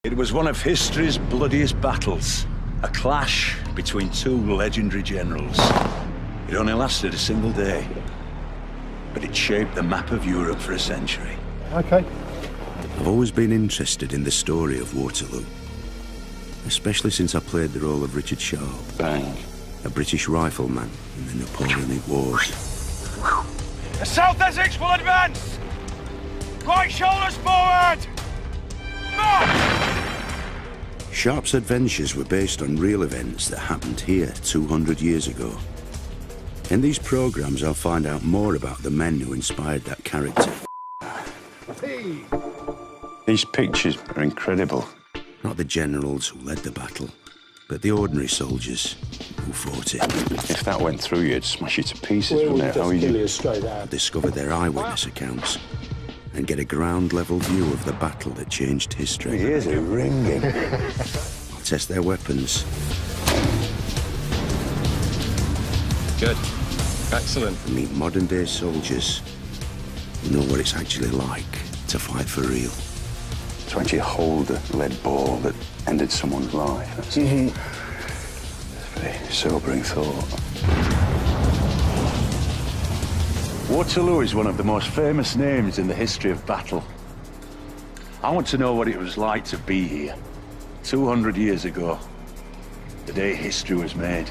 It was one of history's bloodiest battles, a clash between two legendary generals. It only lasted a single day, but it shaped the map of Europe for a century. Okay. I've always been interested in the story of Waterloo, especially since I played the role of Richard Sharp, a British rifleman in the Napoleonic Wars. The South Essex will advance! Right shoulders forward! March! Sharp's adventures were based on real events that happened here 200 years ago. In these programmes, I'll find out more about the men who inspired that character. Hey. These pictures are incredible. Not the generals who led the battle, but the ordinary soldiers who fought it. If that went through you, it'd smash you to pieces, wouldn't it? How are you? I'll discover their eyewitness accounts and get a ground-level view of the battle that changed history. My ears are ringing. I'll test their weapons. Good. Excellent. And meet modern-day soldiers who know what it's actually like to fight for real. To actually hold a lead ball that ended someone's life. That's a very sobering thought. Waterloo is one of the most famous names in the history of battle. I want to know what it was like to be here 200 years ago, the day history was made.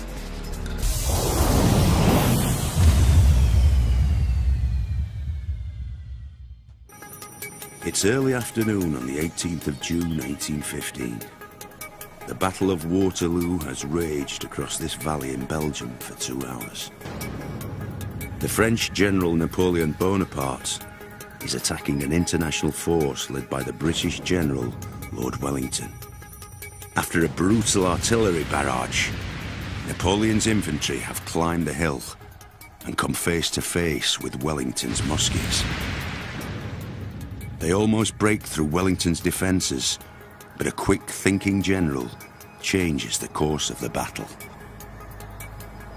It's early afternoon on the 18th of June 1815. The Battle of Waterloo has raged across this valley in Belgium for 2 hours. The French General Napoleon Bonaparte is attacking an international force led by the British General Lord Wellington. After a brutal artillery barrage, Napoleon's infantry have climbed the hill and come face to face with Wellington's muskets. They almost break through Wellington's defences, but a quick-thinking general changes the course of the battle.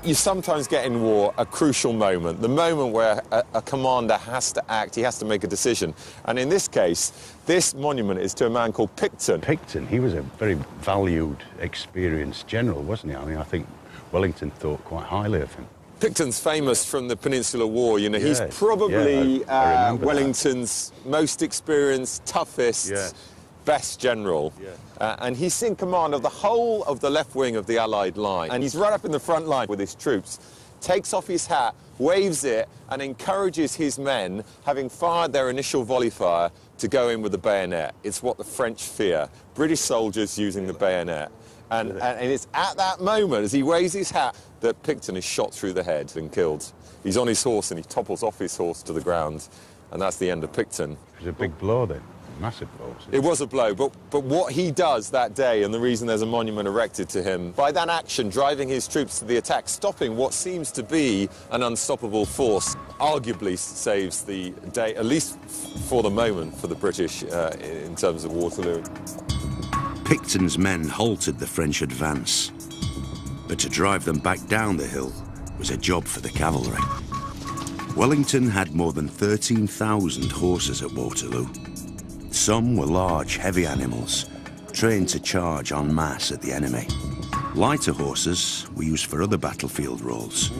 You sometimes get in war a crucial moment, the moment where a commander has to act, he has to make a decision. And in this case, this monument is to a man called Picton. Picton, he was a very valued, experienced general, wasn't he? I mean, I think Wellington thought quite highly of him. Picton's famous from the Peninsular War, you know, Yes, he's probably I remember Wellington's most experienced, toughest, Yes. best general. Yes. And he's in command of the whole of the left wing of the Allied line. And he's right up in the front line with his troops, takes off his hat, waves it, and encourages his men, having fired their initial volley fire, to go in with the bayonet. It's what the French fear, British soldiers using the bayonet. And it's at that moment, as he waves his hat, that Picton is shot through the head and killed. He's on his horse and he topples off his horse to the ground. And that's the end of Picton. It was a big blow then, massive blow. It was a blow, but what he does that day, and the reason there's a monument erected to him, by that action, driving his troops to the attack, stopping what seems to be an unstoppable force, arguably saves the day, at least for the moment, for the British in terms of Waterloo. Picton's men halted the French advance, but to drive them back down the hill was a job for the cavalry. Wellington had more than 13,000 horses at Waterloo. Some were large, heavy animals, trained to charge en masse at the enemy. Lighter horses were used for other battlefield roles,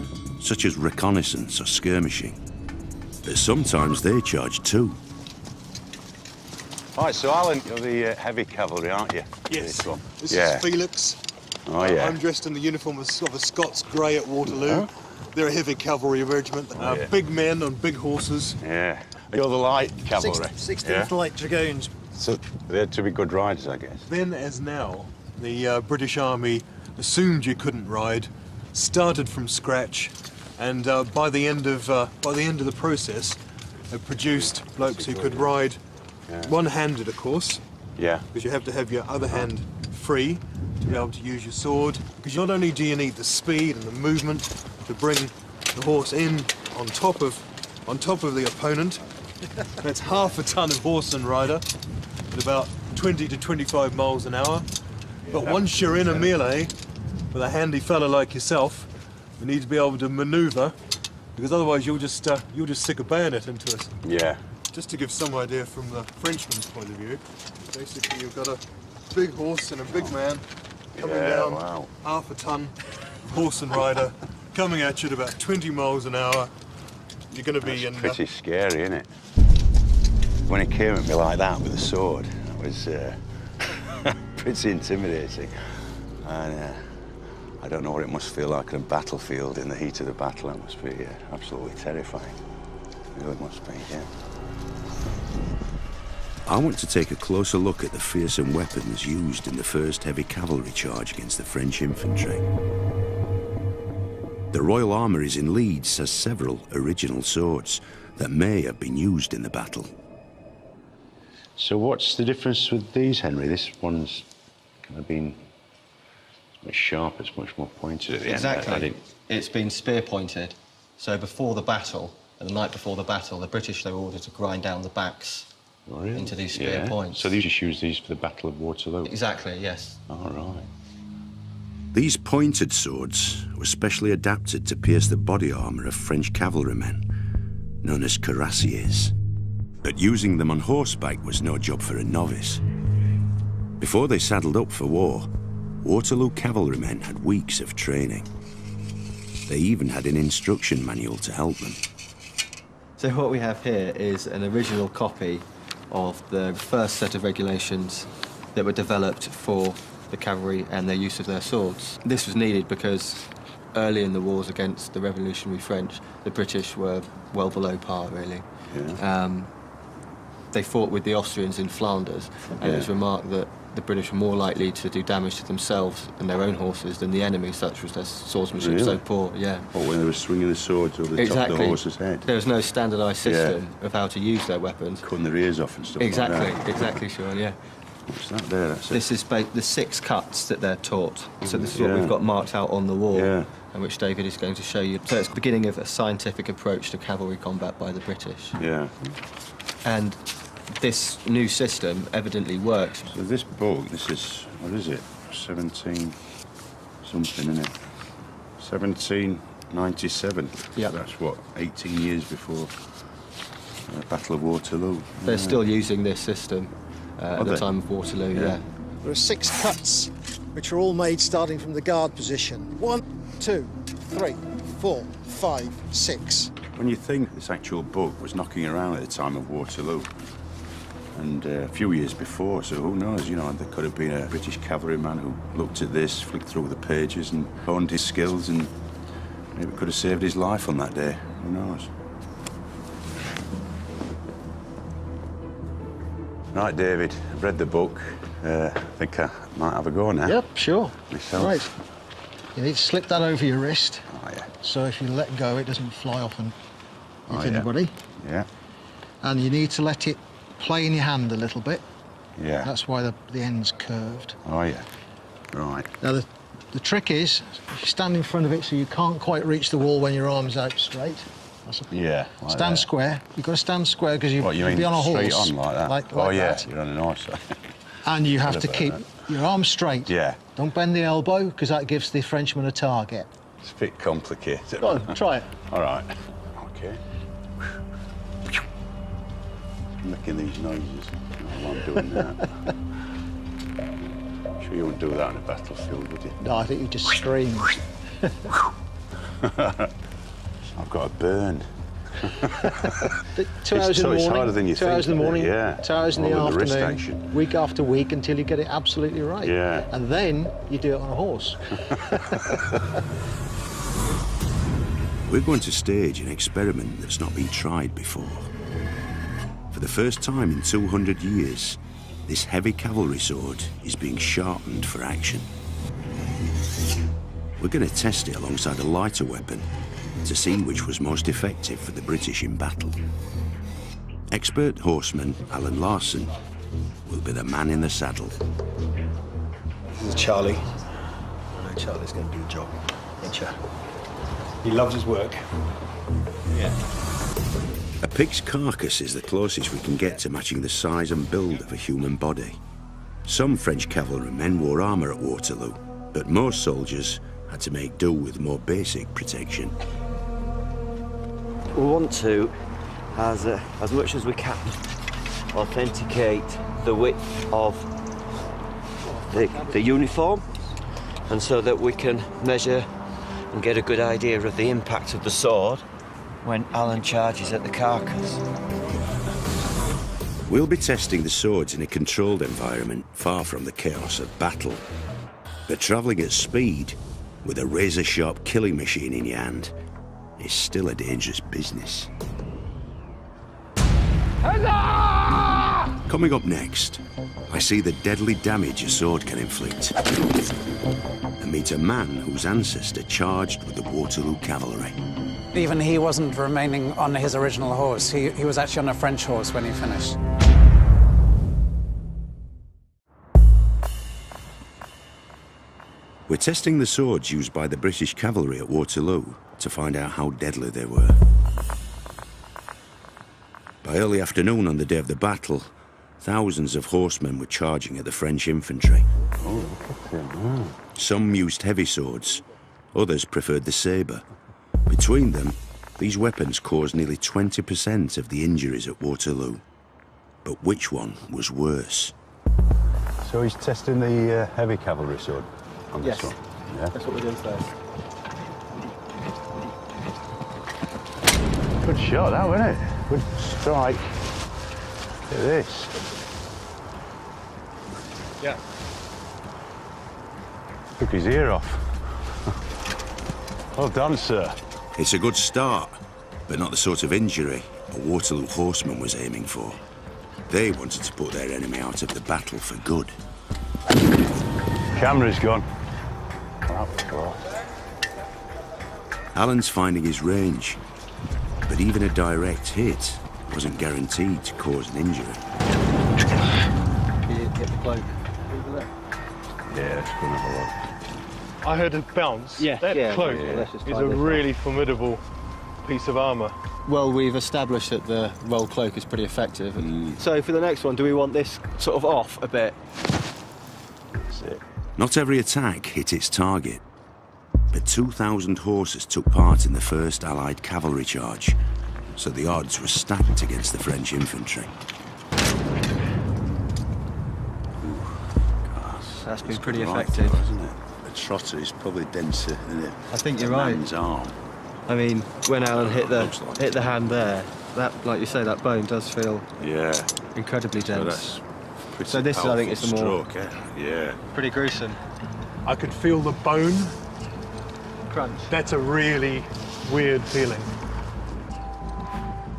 such as reconnaissance or skirmishing. But sometimes they charged too. All right, so Alan, you're the heavy cavalry, aren't you? Yes. This Yeah. is Felix. Oh, yeah. I'm dressed in the uniform of a Scots grey at Waterloo. They're a heavy cavalry regiment. yeah. Big men on big horses. Yeah. You're the light cavalry. 16th Light Dragoons. So they had to be good riders, I guess. Then, as now, the British Army assumed you couldn't ride, started from scratch, and by the end of the process, they produced blokes who could ride one-handed, of course. Yeah. Because you have to have your other hand free to be able to use your sword. Because not only do you need the speed and the movement to bring the horse in on top of the opponent. That's half a ton of horse and rider at about 20 to 25 miles an hour. But once you're in a melee with a handy fella like yourself, you need to be able to manoeuvre, because otherwise you'll just stick a bayonet into us. Yeah. Just to give some idea from the Frenchman's point of view, basically you've got a big horse and a big man coming Yeah, down, wow. half a ton, horse and rider, coming at you at about 20 miles an hour. You're going to be in... Pretty scary, isn't it? When he came at me like that with a sword, it was pretty intimidating. And I don't know what it must feel like on a battlefield in the heat of the battle. It must be absolutely terrifying. It really must be, yeah. I want to take a closer look at the fearsome weapons used in the first heavy cavalry charge against the French infantry. The Royal Armouries in Leeds has several original swords that may have been used in the battle. So what's the difference with these, Henry? This one's kind of been much sharper, it's much more pointed at the Exactly. end. It's been spear pointed. So before the battle, and the night before the battle, the British, they were ordered to grind down the backs into these spear points. So they just used these for the Battle of Waterloo? Exactly, yes. All right. These pointed swords were specially adapted to pierce the body armour of French cavalrymen, known as cuirassiers. But using them on horseback was no job for a novice. Before they saddled up for war, Waterloo cavalrymen had weeks of training. They even had an instruction manual to help them. So what we have here is an original copy of the first set of regulations that were developed for the cavalry and their use of their swords. This was needed because early in the wars against the revolutionary French, the British were well below par, really. Yeah. They fought with the Austrians in Flanders, and it was remarked that the British were more likely to do damage to themselves and their own horses than the enemy, such was their swordsmanship so poor, yeah. Or when they were swinging the swords over the top of the horse's head. There was no standardised system of how to use their weapons. Cutting their ears off and stuff like that. Exactly, Sean, yeah. What's that there? That's This is the 6 cuts that they're taught. So this is what we've got marked out on the wall, and which David is going to show you. So it's the beginning of a scientific approach to cavalry combat by the British. Yeah. And this new system evidently works. So this book, this is, what is it? 17 something, isn't it? 1797. Yeah. That's what, 18 years before the Battle of Waterloo. They're still using this system at the time of Waterloo, yeah. There are 6 cuts, which are all made starting from the guard position. 1, 2, 3, 4, 5, 6. When you think this actual book was knocking around at the time of Waterloo, and a few years before, so who knows, you know, there could have been a British cavalryman who looked at this, flicked through the pages and honed his skills, and maybe could have saved his life on that day. Who knows? Right, David, I've read the book. I think I might have a go now. Yep, sure. Myself. Right. You need to slip that over your wrist. Oh, yeah. So if you let go, it doesn't fly off and hit anybody. Yeah. And you need to let it play in your hand a little bit. Yeah. That's why the end's curved. Oh, yeah. Right. Now, the trick is, if you stand in front of it so you can't quite reach the wall when your arm's out straight. Yeah. Like Stand that. square. You've got to stand square because you'll What, you mean be on a horse. straight on like that? Like oh, yeah, that. you're on an horse. And you have to keep your arm straight. Yeah. Don't bend the elbow, because that gives the Frenchman a target. It's a bit complicated. Go on, try it. All right. OK. I'm making these noises while I'm doing that. Sure you wouldn't do that on a battlefield, would you? No, I think you just scream. I've got a burn. 2 hours in the morning. It's harder than you 2 think. hours in the morning. Yeah. 2 hours in the All with the wrist afternoon. action. Week after week until you get it absolutely right. Yeah. And then you do it on a horse. We're going to stage an experiment that's not been tried before. For the first time in 200 years, this heavy cavalry sword is being sharpened for action. We're going to test it alongside a lighter weapon to see which was most effective for the British in battle. Expert horseman Alan Larson will be the man in the saddle. This is Charlie. I know Charlie's going to do the job, ain't you? He loves his work. Yeah. A pig's carcass is the closest we can get to matching the size and build of a human body. Some French cavalrymen wore armour at Waterloo, but most soldiers had to make do with more basic protection. We want to, as much as we can, authenticate the width of the uniform, and so that we can measure and get a good idea of the impact of the sword when Alan charges at the carcass. We'll be testing the swords in a controlled environment, far from the chaos of battle. But travelling at speed, with a razor-sharp killing machine in your hand, is still a dangerous business. Coming up next, I see the deadly damage a sword can inflict, and meet a man whose ancestor charged with the Waterloo cavalry. Even he wasn't remaining on his original horse. He was actually on a French horse when he finished. We're testing the swords used by the British cavalry at Waterloo to find out how deadly they were. By early afternoon on the day of the battle, thousands of horsemen were charging at the French infantry. Some used heavy swords, others preferred the sabre. Between them, these weapons caused nearly 20% of the injuries at Waterloo. But which one was worse? So he's testing the heavy cavalry sword on this one? Yeah. That's what we're doing first. Good shot, that, wasn't it? Good strike. Look at this. Yeah. Took his ear off. Well done, sir. It's a good start, but not the sort of injury a Waterloo horseman was aiming for. They wanted to put their enemy out of the battle for good. Camera's gone. Alan's finding his range, but even a direct hit wasn't guaranteed to cause an injury. Get the cloak. Yeah, let's go and have a look. I heard a bounce. Yeah, that cloak is a really formidable piece of armour. Well, we've established that the roll cloak is pretty effective. So for the next one, do we want this sort of off a bit? That's it. Not every attack hit its target, but 2,000 horses took part in the first Allied cavalry charge, so the odds were stacked against the French infantry. That's been pretty effective, isn't it? The trotter is probably denser than it. I think you're right. Man's arm. I mean, when Alan hit the hand there, that, like you say, that bone does feel incredibly dense. So this, I think, is the more pretty gruesome. I could feel the bone Crunch. That's a really weird feeling.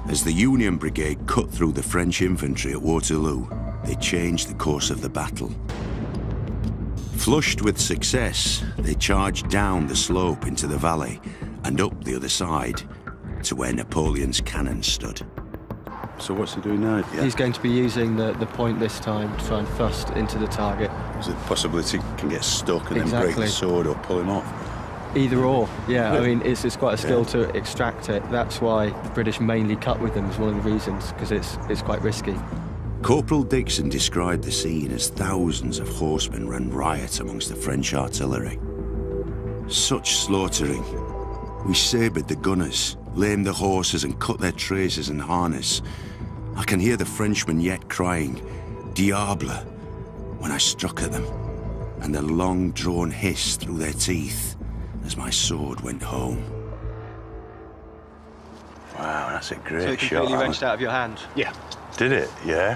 As the Union Brigade cut through the French infantry at Waterloo, they changed the course of the battle. Flushed with success, they charged down the slope into the valley and up the other side to where Napoleon's cannon stood. So what's he doing now? He's going to be using the point this time to try and thrust into the target. Is it the possibility he can get stuck and then break the sword or pull him off? Either or, yeah. I mean, it's quite a skill to extract it. That's why the British mainly cut with them, is one of the reasons, because it's quite risky. Corporal Dixon described the scene as thousands of horsemen ran riot amongst the French artillery. Such slaughtering. We sabred the gunners, lamed the horses and cut their traces and harness. I can hear the Frenchmen yet crying, "Diable," when I struck at them, and the long-drawn hiss through their teeth as my sword went home. Wow, that's a great So it shot. completely wrenched out of your hand? Yeah. Did it? Yeah?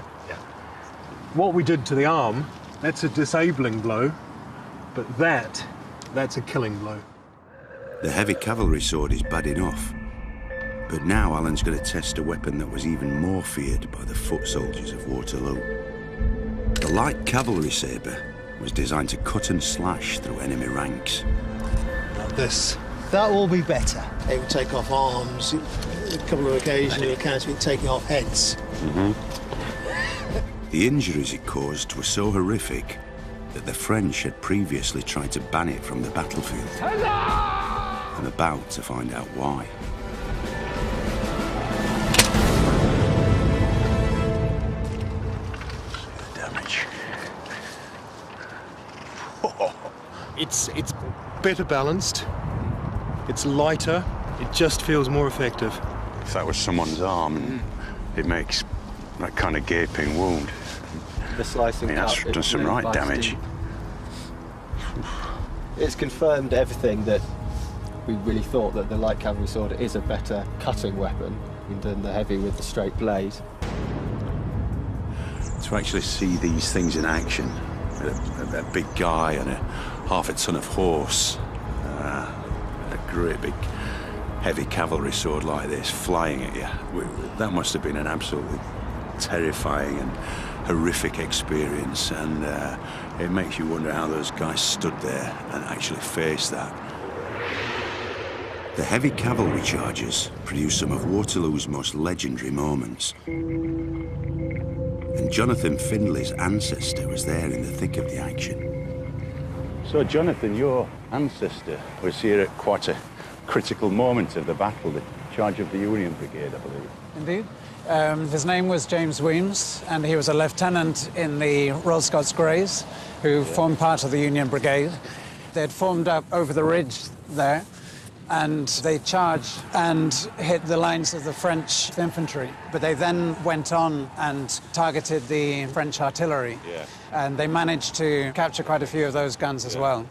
What we did to the arm, that's a disabling blow, but that's a killing blow. The heavy cavalry sword is bad enough, but now Alan's going to test a weapon that was even more feared by the foot soldiers of Waterloo. The light cavalry sabre was designed to cut and slash through enemy ranks. Like this. That will be better. It will take off arms. A couple of occasions it accounts for taking off heads. The injuries it caused were so horrific that the French had previously tried to ban it from the battlefield. I'm about to find out why. Damage. It's better balanced. It's lighter. It just feels more effective. If that was someone's arm, it makes that kind of gaping wound. The slicing I mean, that's cut, done some really right feisty. damage. It's confirmed everything that we really thought, that the light cavalry sword is a better cutting weapon than the heavy with the straight blade. To actually see these things in action, a big guy and half a ton of horse, a great big heavy cavalry sword like this flying at you, that must have been an absolutely terrifying and horrific experience, and it makes you wonder how those guys stood there and actually faced that. The heavy cavalry charges produced some of Waterloo's most legendary moments. And Jonathan Findlay's ancestor was there in the thick of the action. So, Jonathan, your ancestor was here at quite a critical moment of the battle, the charge of the Union Brigade, I believe. Indeed. His name was James Weems, and he was a lieutenant in the Royal Scots Greys, who formed part of the Union Brigade. They'd formed up over the ridge there, and they charged and hit the lines of the French infantry. But they then went on and targeted the French artillery, and they managed to capture quite a few of those guns as well.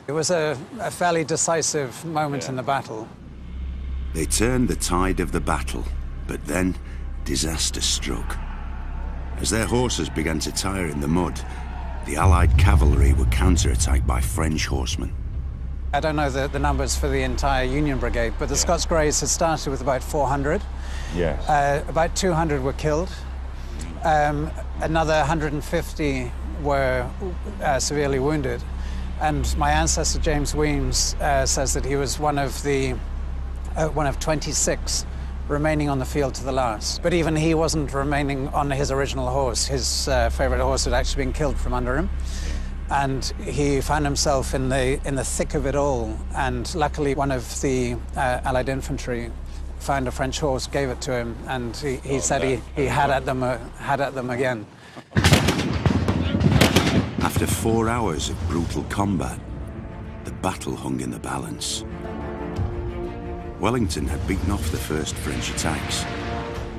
It was a fairly decisive moment in the battle. They turned the tide of the battle, but then disaster struck. As their horses began to tire in the mud, the Allied cavalry were counterattacked by French horsemen. I don't know the numbers for the entire Union Brigade, but the Scots Greys had started with about 400. About 200 were killed. Another 150 were severely wounded. And my ancestor, James Weems, says that he was one of 26 remaining on the field to the last. But even he wasn't remaining on his original horse. His favourite horse had actually been killed from under him. And he found himself in the thick of it all. And luckily, one of the Allied infantry found a French horse, gave it to him, and he said he had at them again. After 4 hours of brutal combat, the battle hung in the balance. Wellington had beaten off the first French attacks,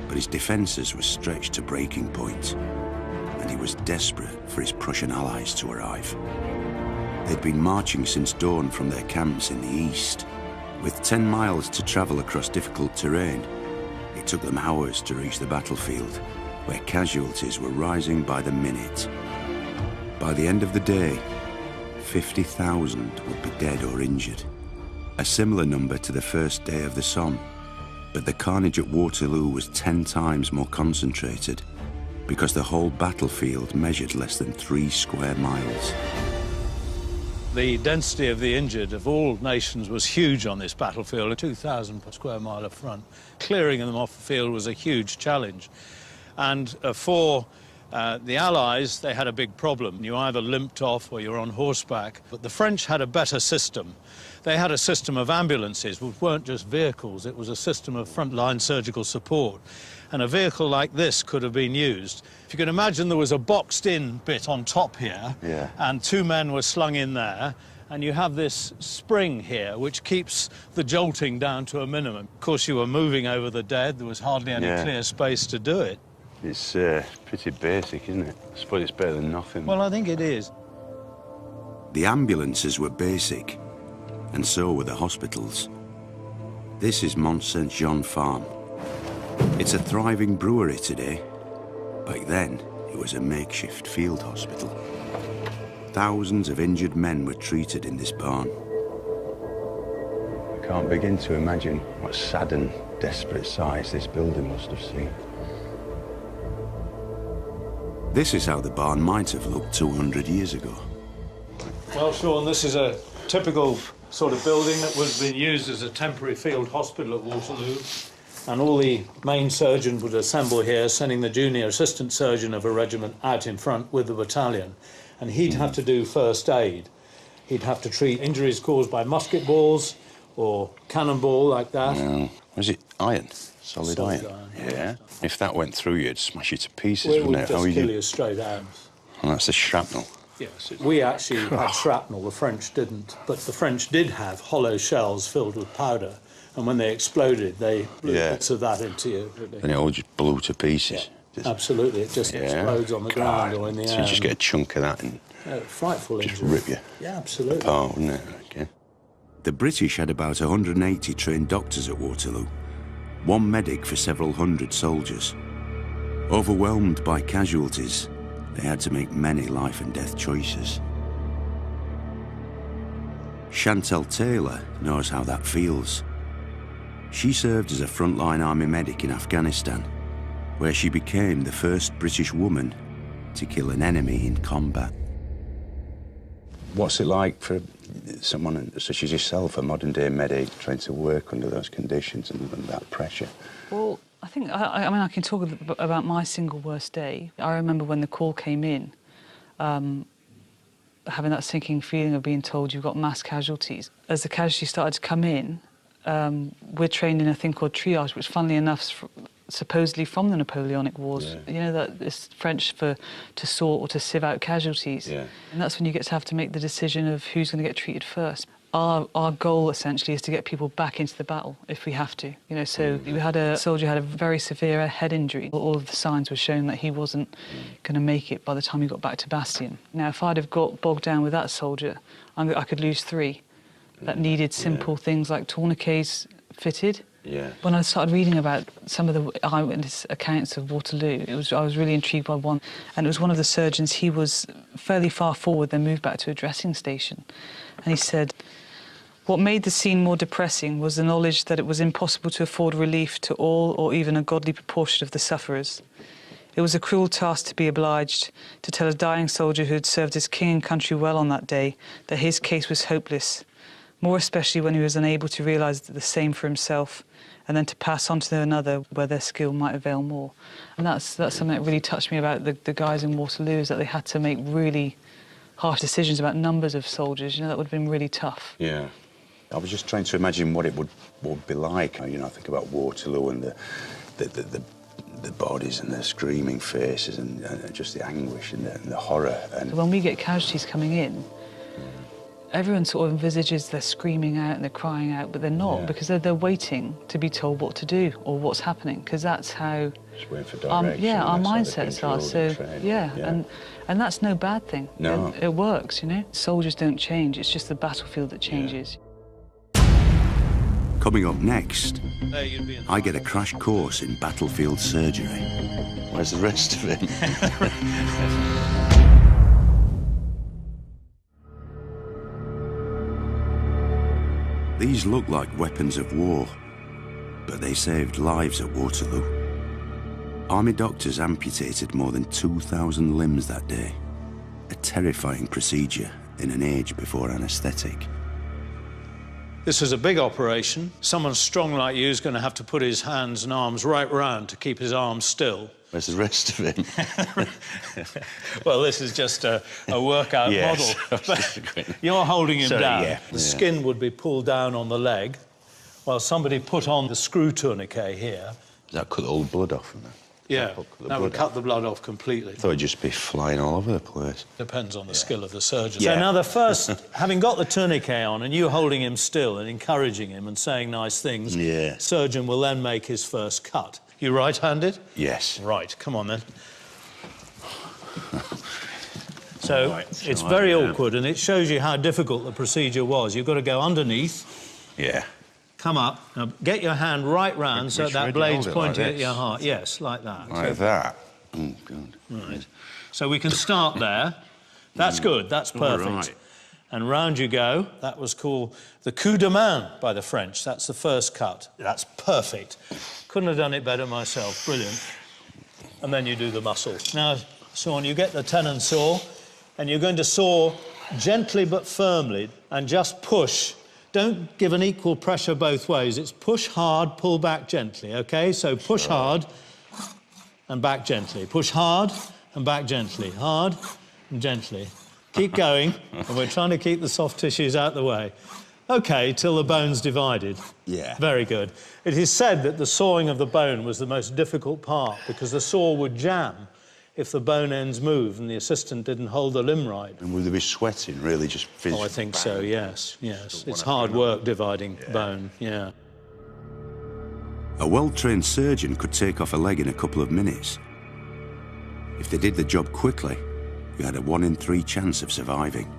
but his defences were stretched to breaking point, and he was desperate for his Prussian allies to arrive. They'd been marching since dawn from their camps in the east. With 10 miles to travel across difficult terrain, it took them hours to reach the battlefield, where casualties were rising by the minute. By the end of the day, 50,000 would be dead or injured, a similar number to the first day of the Somme. But the carnage at Waterloo was 10 times more concentrated, because the whole battlefield measured less than 3 square miles. The density of the injured of all nations was huge on this battlefield, 2,000 per square mile of front. Clearing them off the field was a huge challenge. And for the Allies, they had a big problem. You either limped off or you were on horseback. But the French had a better system. They had a system of ambulances, which weren't just vehicles. It was a system of frontline surgical support. And a vehicle like this could have been used. If you can imagine, there was a boxed-in bit on top here, and 2 men were slung in there, and you have this spring here, which keeps the jolting down to a minimum. Of course, you were moving over the dead. There was hardly any clear space to do it. It's pretty basic, isn't it? I suppose it's better than nothing. Well, I think it is. The ambulances were basic, and so were the hospitals. This is Mont Saint-Jean Farm. It's a thriving brewery today. Back then, it was a makeshift field hospital. Thousands of injured men were treated in this barn. I can't begin to imagine what sad and desperate sights this building must have seen. This is how the barn might have looked 200 years ago. Well, Sean, this is a typical sort of building that would have been used as a temporary field hospital at Waterloo. And all the main surgeons would assemble here, sending the junior assistant surgeon of a regiment out in front with the battalion. And he'd have to do first aid. He'd have to treat injuries caused by musket balls or cannonball like that. No. Was it iron? Solid iron? Yeah. If that went through you, it'd smash you to pieces, wouldn't it? It would just kill you straight out. Well, that's the shrapnel. Yes. We actually had shrapnel, the French didn't. But the French did have hollow shells filled with powder. And when they exploded, they blew bits of that into you. And it all just blew to pieces. Yeah. Absolutely, it just explodes on the ground or in the air. So you just get a chunk of that and Frightful Just injury. rip you Yeah, absolutely. apart, wouldn't it? Okay. The British had about 180 trained doctors at Waterloo, one medic for several hundred soldiers. Overwhelmed by casualties, they had to make many life and death choices. Chantal Taylor knows how that feels. She served as a frontline army medic in Afghanistan, where she became the first British woman to kill an enemy in combat. What's it like for someone such as yourself, a modern-day medic, trying to work under those conditions and that pressure? Well, I think, I mean, I can talk about my single worst day. I remember when the call came in, having that sinking feeling of being told you've got mass casualties. As the casualties started to come in, we're trained in a thing called triage, which, funnily enough, supposedly from the Napoleonic Wars. Yeah. You know, that it's French for to sort or to sieve out casualties. Yeah. And that's when you get to have to make the decision of who's going to get treated first. Our goal, essentially, is to get people back into the battle, if we have to. You know, so we had a soldier had a very severe head injury. All of the signs were showing that he wasn't going to make it by the time he got back to Bastion. Now, if I'd have got bogged down with that soldier, I could lose 3 that needed simple things like tourniquets fitted. Yeah. When I started reading about some of the eyewitness accounts of Waterloo, I was really intrigued by one, and it was one of the surgeons. He was fairly far forward, then moved back to a dressing station, and he said, "What made the scene more depressing was the knowledge that it was impossible to afford relief to all or even a godly proportion of the sufferers. It was a cruel task to be obliged to tell a dying soldier who had served his king and country well on that day that his case was hopeless, more especially when he was unable to realise the same for himself, and then to pass on to another where their skill might avail more." And that's something that really touched me about the guys in Waterloo, is that they had to make really harsh decisions about numbers of soldiers. You know, that would have been really tough. Yeah. I was just trying to imagine what it would be like. You know, I think about Waterloo and the bodies and the screaming faces and just the anguish and the horror. And when we get casualties coming in, everyone sort of envisages they're screaming out and they're crying out, but they're not, because they're waiting to be told what to do or what's happening, because that's how just waiting for direction. our mindsets are. So and that's no bad thing. No, it works. You know, soldiers don't change. It's just the battlefield that changes. Coming up next, I get a crash course in battlefield surgery. Where's the rest of it? These look like weapons of war, but they saved lives at Waterloo. Army doctors amputated more than 2,000 limbs that day, a terrifying procedure in an age before anaesthetic. This is a big operation. Someone strong like you is going to have to put his hands and arms right round to keep his arms still. Where's the rest of it? Well, this is just a workout model. But you're holding him down. The skin would be pulled down on the leg, while somebody put on the screw tourniquet here. Does that cut all the blood off from that? Yeah, that would cut the blood off completely. I thought it'd just be flying all over the place. Depends on the skill of the surgeon. So now the first, having got the tourniquet on and you holding him still and encouraging him and saying nice things, surgeon will then make his first cut. You right-handed? Yes. Right, come on then. So it's very awkward, and it shows you how difficult the procedure was. You've got to go underneath. Yeah. Come up. Now, get your hand right round so that blade's pointing at your heart. Yes, like that. Like that? Oh, God. Right. So we can start there. That's good. That's perfect. Right. And round you go. That was called the coup de main by the French. That's the first cut. That's perfect. Couldn't have done it better myself. Brilliant. And then you do the muscle. Now, Sean, you get the tenon saw, and you're going to saw gently but firmly and just push. Don't give an equal pressure both ways. It's push hard, pull back gently, OK? So push hard and back gently. Push hard and back gently. Hard and gently. Keep going, and we're trying to keep the soft tissues out the way. OK, till the bone's divided. Yeah. Very good. It is said that the sawing of the bone was the most difficult part because the saw would jam if the bone ends moved and the assistant didn't hold the limb right. And would they be sweating, really, just physically? Oh, I think so, yes, yes. It's hard work dividing bone, yeah. A well-trained surgeon could take off a leg in a couple of minutes. If they did the job quickly, who had a 1 in 3 chance of surviving.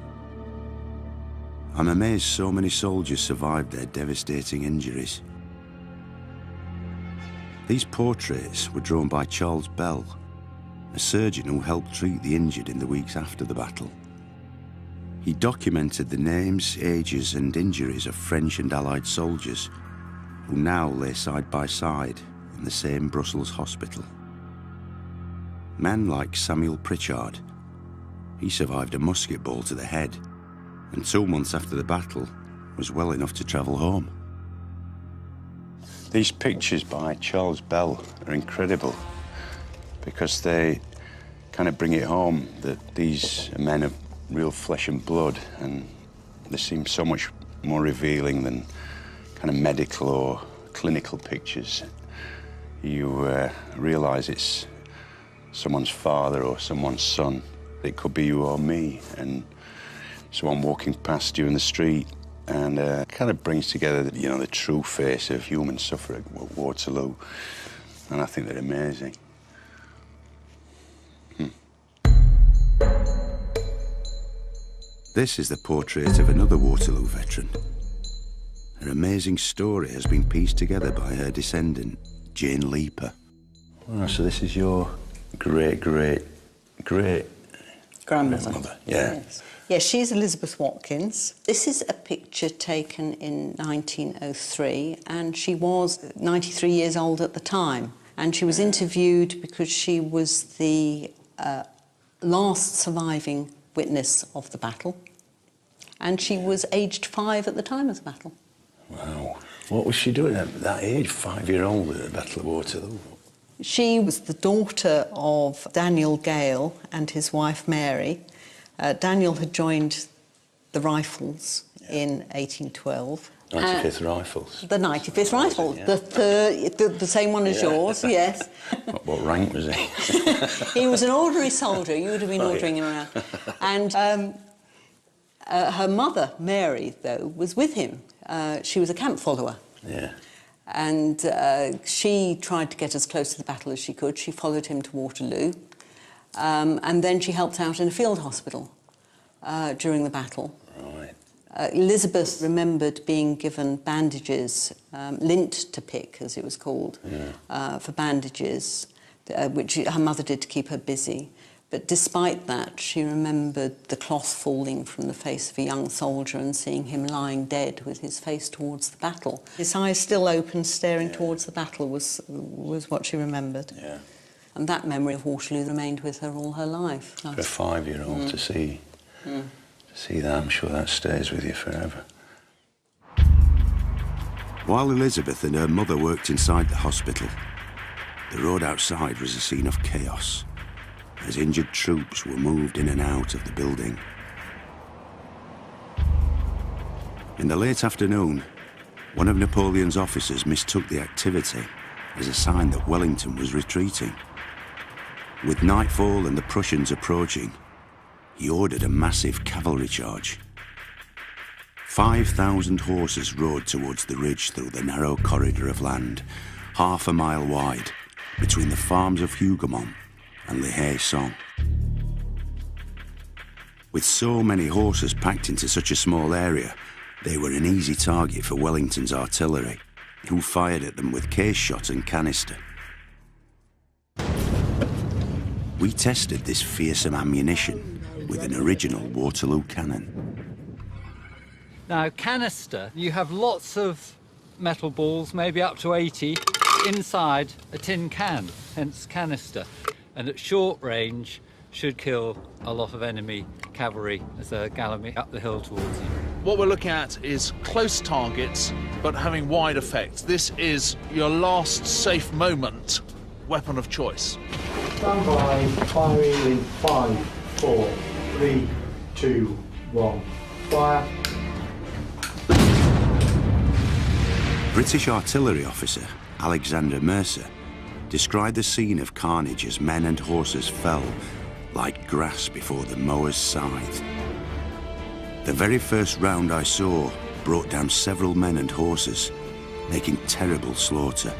I'm amazed so many soldiers survived their devastating injuries. These portraits were drawn by Charles Bell, a surgeon who helped treat the injured in the weeks after the battle. He documented the names, ages and injuries of French and Allied soldiers who now lay side by side in the same Brussels hospital. Men like Samuel Pritchard. He survived a musket ball to the head, and 2 months after the battle was well enough to travel home. These pictures by Charles Bell are incredible because they kind of bring it home that these are men of real flesh and blood, and they seem so much more revealing than kind of medical or clinical pictures. You realise it's someone's father or someone's son. It could be you or me, and someone walking past you in the street, and kind of brings together, you know, the true face of human suffering at Waterloo, and I think they're amazing. This is the portrait of another Waterloo veteran. An amazing story has been pieced together by her descendant, Jane Leaper. Oh, so this is your great-great-great grandmother. Yeah. Yes. Yes, she's Elizabeth Watkins. This is a picture taken in 1903, and she was 93 years old at the time. And she was interviewed because she was the last surviving witness of the battle, and she was aged 5 at the time of the battle. Wow. What was she doing at that age, 5-year-old at the Battle of Waterloo? She was the daughter of Daniel Gale and his wife Mary. Daniel had joined the Rifles in 1812. 95th Rifles? The 95th Rifles, yeah. the same one as yours, yes. What rank was he? He was an ordinary soldier. You would have been ordering him around. And her mother, Mary, though, was with him. She was a camp follower. Yeah. And she tried to get as close to the battle as she could. She followed him to Waterloo. And then she helped out in a field hospital during the battle. Right. Elizabeth remembered being given bandages, lint to pick, as it was called, for bandages, which her mother did to keep her busy. But despite that, she remembered the cloth falling from the face of a young soldier and seeing him lying dead with his face towards the battle. His eyes still open, staring towards the battle was what she remembered. Yeah. And that memory of Waterloo remained with her all her life. For a 5-year-old to see that, I'm sure that stays with you forever. While Elizabeth and her mother worked inside the hospital, the road outside was a scene of chaos, as injured troops were moved in and out of the building. In the late afternoon, one of Napoleon's officers mistook the activity as a sign that Wellington was retreating. With nightfall and the Prussians approaching, he ordered a massive cavalry charge. 5,000 horses rode towards the ridge through the narrow corridor of land, half a mile wide, between the farms of Hougoumont and Le Haye-Song. With so many horses packed into such a small area, they were an easy target for Wellington's artillery, who fired at them with case shot and canister. We tested this fearsome ammunition with an original Waterloo cannon. Now, canister, you have lots of metal balls, maybe up to 80, inside a tin can, hence canister. And at short range, should kill a lot of enemy cavalry as they're galloping up the hill towards you. What we're looking at is close targets, but having wide effects. This is your last safe moment weapon of choice. Stand by, firing in 5, 4, 3, 2, 1. Fire. British artillery officer Alexander Mercer described the scene of carnage as men and horses fell like grass before the mower's scythe. The very first round I saw brought down several men and horses, making terrible slaughter.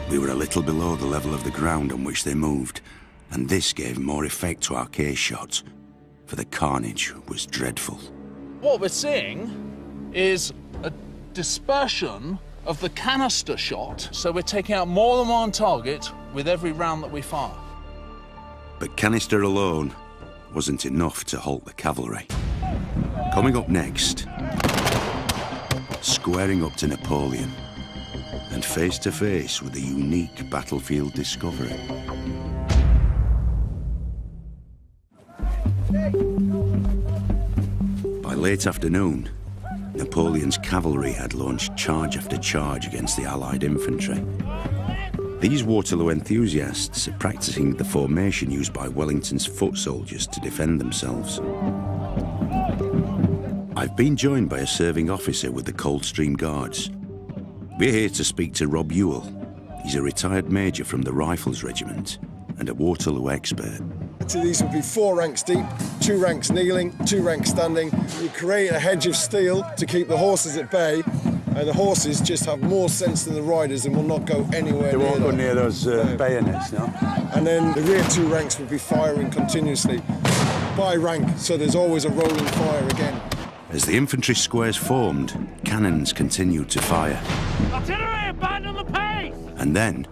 We were a little below the level of the ground on which they moved, And this gave more effect to our case shots, for the carnage was dreadful. What we're seeing is a dispersion of the canister shot, so we're taking out more than one target with every round that we fire. But canister alone wasn't enough to halt the cavalry. Coming up next, squaring up to Napoleon and face to face with a unique battlefield discovery. By late afternoon, Napoleon's cavalry had launched charge after charge against the Allied infantry. These Waterloo enthusiasts are practicing the formation used by Wellington's foot soldiers to defend themselves. I've been joined by a serving officer with the Coldstream Guards. We're here to speak to Rob Ewell. He's a retired major from the Rifles Regiment and a Waterloo expert. So these would be 4 ranks deep, 2 ranks kneeling, 2 ranks standing. You create a hedge of steel to keep the horses at bay, and the horses just have more sense than the riders and will not go anywhere near them. They won't go near those bayonets, no? And then the rear 2 ranks would be firing continuously by rank, so there's always a rolling fire again. As the infantry squares formed, cannons continued to fire. Artillery, abandon the pace! And then,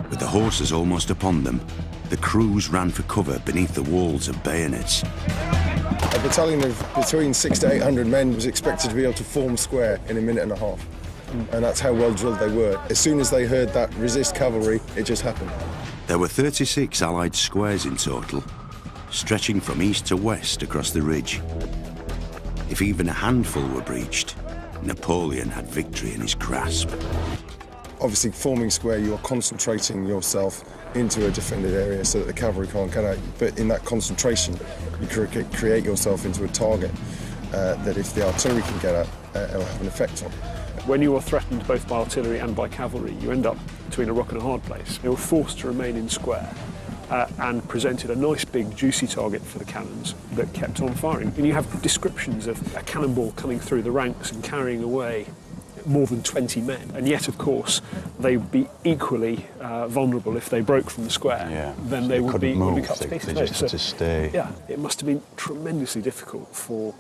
with the horses almost upon them, the crews ran for cover beneath the walls of bayonets. A battalion of between 600 to 800 men was expected to be able to form square in a minute and a half. And that's how well drilled they were. As soon as they heard that resist cavalry, it just happened. There were 36 Allied squares in total, stretching from east to west across the ridge. If even a handful were breached, Napoleon had victory in his grasp. Obviously, forming square, you're concentrating yourself into a defended area so that the cavalry can't get out. But in that concentration, you create yourself into a target that if the artillery can get at, it'll have an effect on. When you are threatened both by artillery and by cavalry, you end up between a rock and a hard place. They were forced to remain in square and presented a nice big juicy target for the cannons that kept on firing. And you have descriptions of a cannonball coming through the ranks and carrying away more than 20 men, and yet of course they would be equally vulnerable if they broke from the square. Yeah. Then So they would be cut to they pieces. just had to stay. Yeah, it must have been tremendously difficult for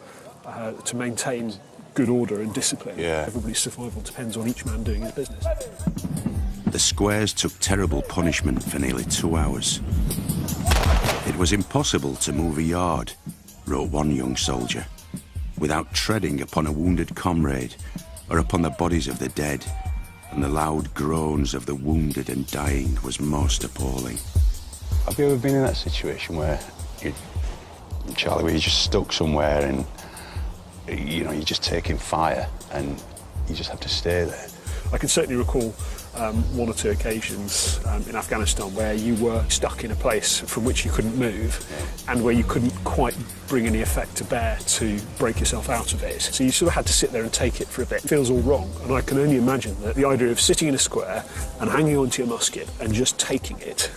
to maintain good order and discipline. Yeah. Everybody's survival depends on each man doing his business. The squares took terrible punishment for nearly 2 hours. It was impossible to move a yard, wrote one young soldier, without treading upon a wounded comrade or upon the bodies of the dead, and the loud groans of the wounded and dying was most appalling. Have you ever been in that situation where, Charlie, where you're just stuck somewhere and, you're just taking fire and you just have to stay there? I can certainly recall one or two occasions in Afghanistan where you were stuck in a place from which you couldn't move and where you couldn't quite bring any effect to bear to break yourself out of it. So you sort of had to sit there and take it for a bit. It feels all wrong, and I can only imagine that the idea of sitting in a square and hanging onto your musket and just taking it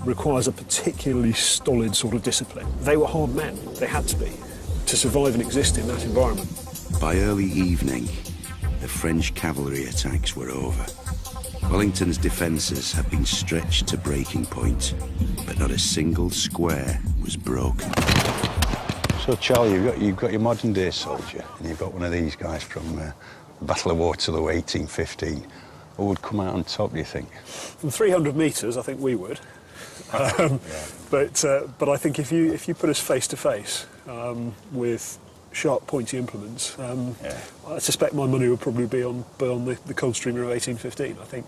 requires a particularly stolid sort of discipline. They were hard men, they had to be, to survive and exist in that environment. By early evening, the French cavalry attacks were over. Wellington's defences had been stretched to breaking point, but not a single square was broken. So, Charlie, you've got your modern-day soldier, and you've got one of these guys from the Battle of Waterloo, 1815. Who would come out on top, do you think? From 300 metres, I think we would. But I think if you put us face to face with sharp, pointy implements, I suspect my money would probably be on the Coldstreamer of 1815. I think.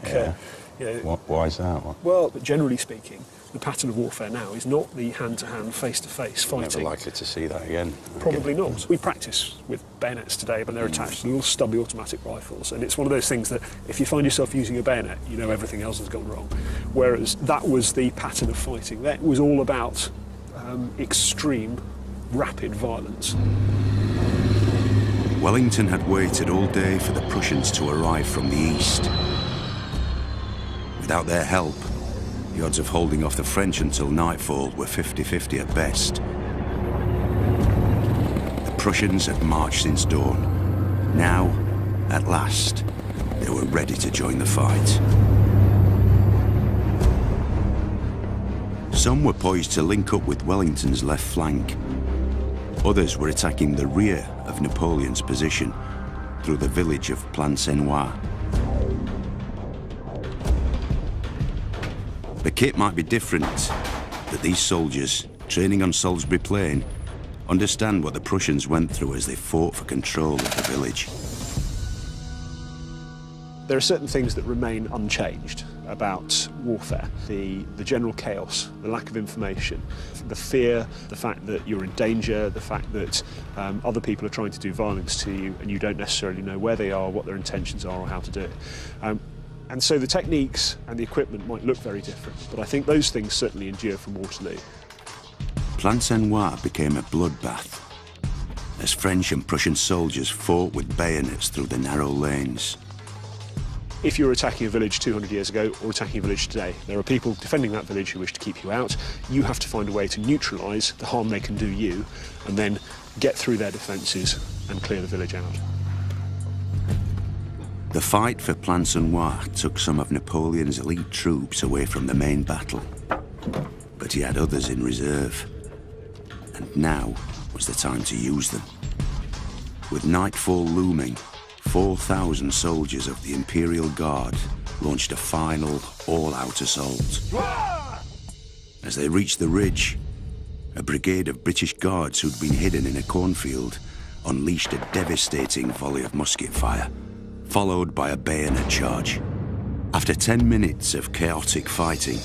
Why is that? Well, generally speaking, the pattern of warfare now is not the hand-to-hand, face-to-face fighting. Never likely to see that again. Probably not. We practice with bayonets today, but they're attached to little stubby automatic rifles, and it's one of those things that if you find yourself using a bayonet, you know everything else has gone wrong. Whereas that was the pattern of fighting. That was all about extreme, rapid violence. Wellington had waited all day for the Prussians to arrive from the east. Without their help, the odds of holding off the French until nightfall were 50-50 at best. The Prussians had marched since dawn. Now, at last, they were ready to join the fight. Some were poised to link up with Wellington's left flank. Others were attacking the rear of Napoleon's position through the village of Plancenoit. The kit might be different, but these soldiers, training on Salisbury Plain, understand what the Prussians went through as they fought for control of the village. There are certain things that remain unchanged about warfare. The general chaos, the lack of information, the fear, the fact that you're in danger, the fact that other people are trying to do violence to you and you don't necessarily know where they are, what their intentions are or how to do it. And so the techniques and the equipment might look very different, but I think those things certainly endure from Waterloo. Plancenoit became a bloodbath as French and Prussian soldiers fought with bayonets through the narrow lanes. If you're attacking a village 200 years ago or attacking a village today, there are people defending that village who wish to keep you out. You have to find a way to neutralise the harm they can do you and then get through their defences and clear the village out. The fight for Plancenoit took some of Napoleon's elite troops away from the main battle, but he had others in reserve, and now was the time to use them. With nightfall looming, 4,000 soldiers of the Imperial Guard launched a final, all-out assault. As they reached the ridge, a brigade of British Guards who'd been hidden in a cornfield unleashed a devastating volley of musket fire, followed by a bayonet charge. After 10 minutes of chaotic fighting,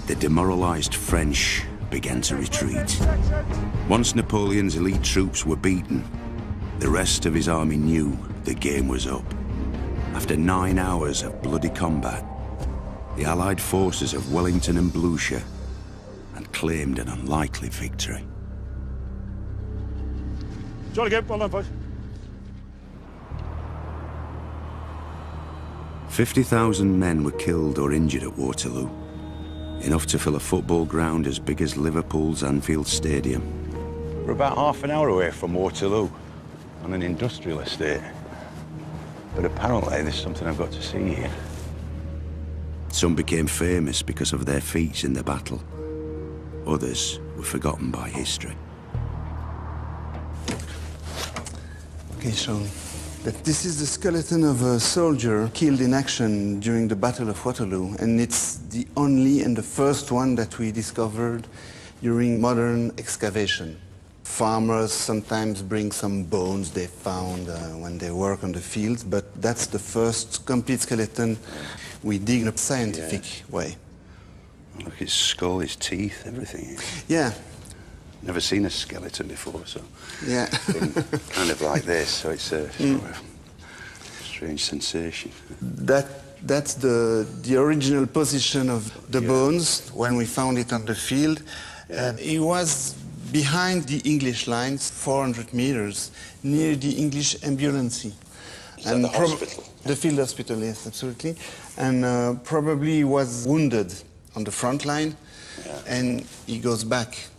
the demoralized French began to retreat. Once Napoleon's elite troops were beaten, the rest of his army knew the game was up. After 9 hours of bloody combat, the Allied forces of Wellington and Blucher had claimed an unlikely victory. Jolly good, well done, boys. 50,000 men were killed or injured at Waterloo, enough to fill a football ground as big as Liverpool's Anfield Stadium. We're about half an hour away from Waterloo, on an industrial estate. But apparently there's something I've got to see here. Some became famous because of their feats in the battle. Others were forgotten by history. Okay, so this is the skeleton of a soldier killed in action during the Battle of Waterloo, and it's the only and the first one that we discovered during modern excavation. Farmers sometimes bring some bones they found when they work on the fields, but that's the first complete skeleton we dig in a scientific way. Look, his skull, his teeth, everything. Yeah. Never seen a skeleton before, so yeah, it's been kind of like this, so it's a sort of strange sensation. That's the original position of the bones when we found it on the field. It was behind the English lines, 400 meters, near the English ambulance. And the hospital? The field hospital, yes, absolutely. And probably he was wounded on the front line, and he goes back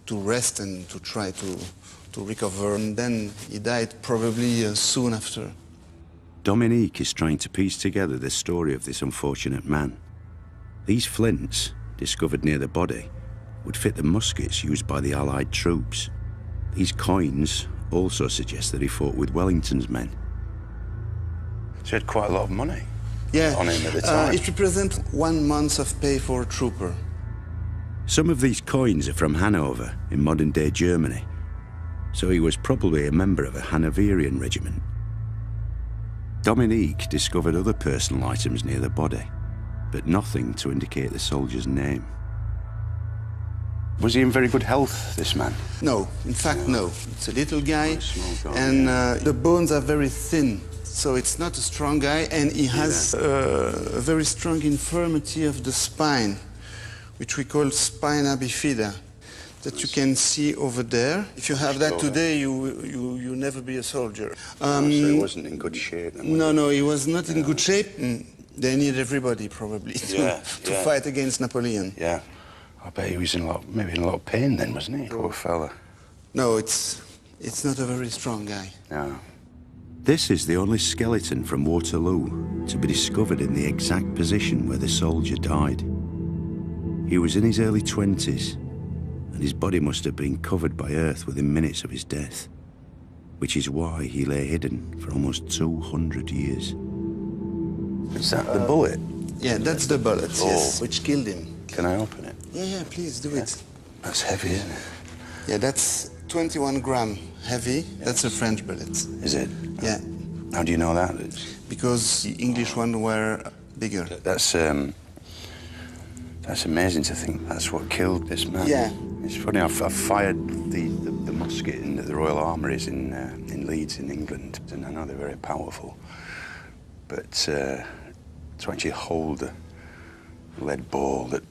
to rest and to try to recover, and then he died probably soon after. Dominique is trying to piece together the story of this unfortunate man. These flints, discovered near the body, would fit the muskets used by the Allied troops. These coins also suggest that he fought with Wellington's men. So he had quite a lot of money on him at the time. It represents 1 month of pay for a trooper. Some of these coins are from Hanover in modern-day Germany, so he was probably a member of a Hanoverian regiment. Dominique discovered other personal items near the body, but nothing to indicate the soldier's name. Was he in very good health, this man? No, in fact, no. It's a little guy, and the bones are very thin, so it's not a strong guy, and he has a very strong infirmity of the spine, which we call spina bifida, that you can see over there. If you have that today, you never be a soldier. So he wasn't in good shape then? No, he was not in good shape. They need everybody, probably, to fight against Napoleon. Yeah. I bet he was maybe in a lot of pain then, wasn't he? Poor fella. No, it's not a very strong guy. No. This is the only skeleton from Waterloo to be discovered in the exact position where the soldier died. He was in his early 20s, and his body must have been covered by earth within minutes of his death, which is why he lay hidden for almost 200 years. Is that the bullet? Yeah, that's the bullet, yes, which killed him. Can I open it? Yeah, please do it. That's heavy, isn't it? Yeah, that's 21 gram heavy. That's a French bullet. Is it? Yeah. How do you know that? Because the English one were bigger. That's amazing to think that's what killed this man. Yeah. It's funny, I fired the musket in the Royal Armouries in Leeds in England, and I know they're very powerful. But to actually hold a lead ball that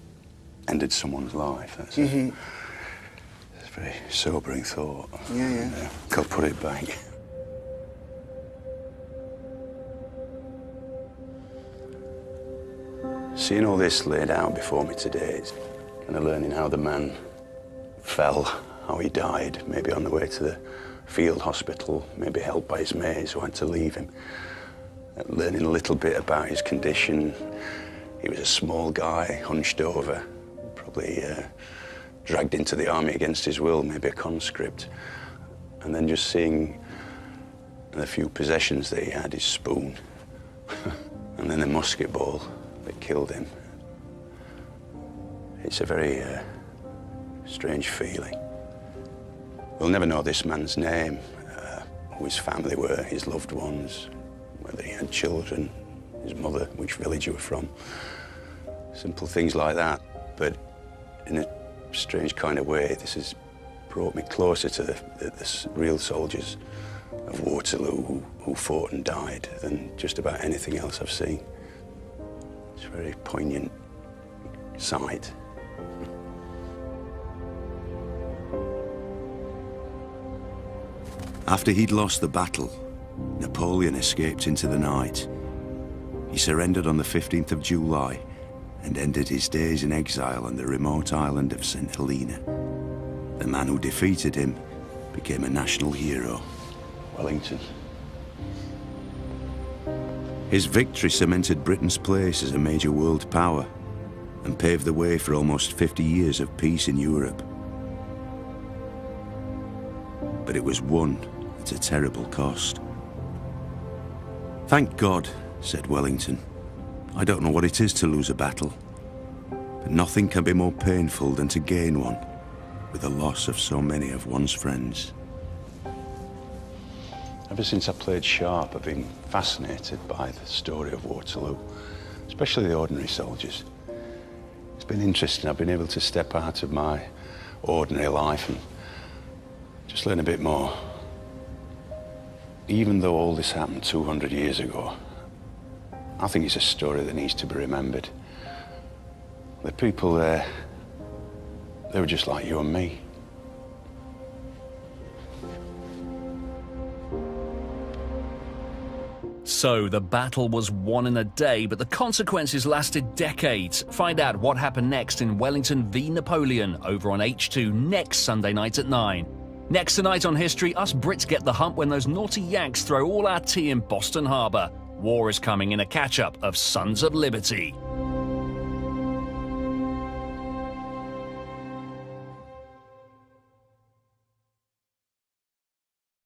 ended someone's life, that's a very sobering thought. Yeah. I'll put it back. Seeing all this laid out before me today, it's kind of learning how the man fell, how he died, maybe on the way to the field hospital, maybe helped by his mates who had to leave him. Learning a little bit about his condition. He was a small guy, hunched over, probably dragged into the army against his will, maybe a conscript. And then just seeing the few possessions that he had, his spoon, and then the musket ball that killed him. It's a very strange feeling. We'll never know this man's name, who his family were, his loved ones, whether he had children, his mother, which village you were from. Simple things like that, but in a strange kind of way, this has brought me closer to the real soldiers of Waterloo who fought and died than just about anything else I've seen. It's a very poignant sight. After he'd lost the battle, Napoleon escaped into the night. He surrendered on the 15th of July and ended his days in exile on the remote island of St. Helena. The man who defeated him became a national hero. Wellington. His victory cemented Britain's place as a major world power and paved the way for almost 50 years of peace in Europe. But it was won at a terrible cost. "Thank God," said Wellington. "I don't know what it is to lose a battle, but nothing can be more painful than to gain one with the loss of so many of one's friends." Ever since I played sharp, I've been fascinated by the story of Waterloo, especially the ordinary soldiers. It's been interesting. I've been able to step out of my ordinary life and just learn a bit more. Even though all this happened 200 years ago, I think it's a story that needs to be remembered. The people there, they were just like you and me. So the battle was won in a day, but the consequences lasted decades. Find out what happened next in Wellington v Napoleon over on H2 next Sunday night at 9. Next tonight on History, us Brits get the hump when those naughty Yanks throw all our tea in Boston Harbor. War is coming in a catch-up of Sons of Liberty.